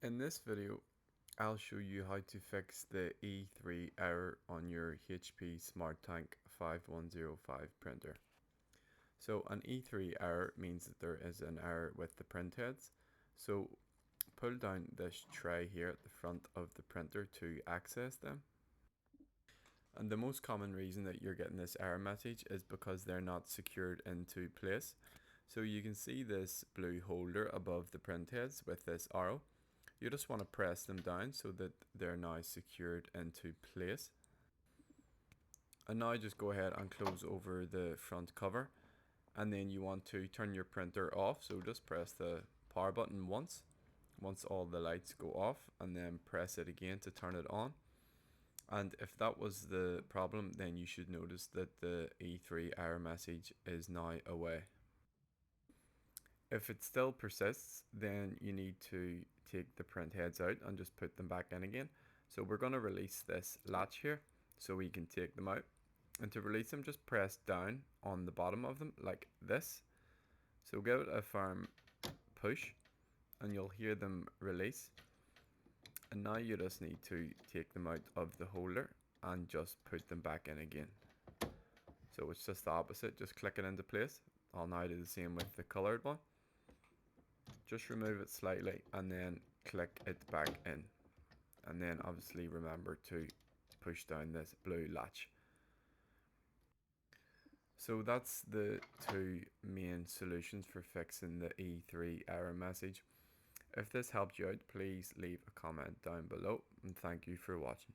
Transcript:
In this video, I'll show you how to fix the E3 error on your HP SmartTank 5105 printer. So an E3 error means that there is an error with the print heads. So pull down this tray here at the front of the printer to access them. And the most common reason that you're getting this error message is because they're not secured into place. So you can see this blue holder above the print heads with this arrow. You just want to press them down so that they're now secured into place. And now just go ahead and close over the front cover, and then you want to turn your printer off. So just press the power button once all the lights go off, and then press it again to turn it on. And if that was the problem, then you should notice that the E3 error message is now away. If it still persists, then you need to take the print heads out and just put them back in again. So we're going to release this latch here so we can take them out. And to release them, just press down on the bottom of them like this. So give it a firm push and you'll hear them release. And now you just need to take them out of the holder and just put them back in again. So it's just the opposite, just click it into place. I'll now do the same with the colored one. Just remove it slightly and then click it back in, and then obviously remember to push down this blue latch. So that's the two main solutions for fixing the E3 error message. If this helped you out, please leave a comment down below, and thank you for watching.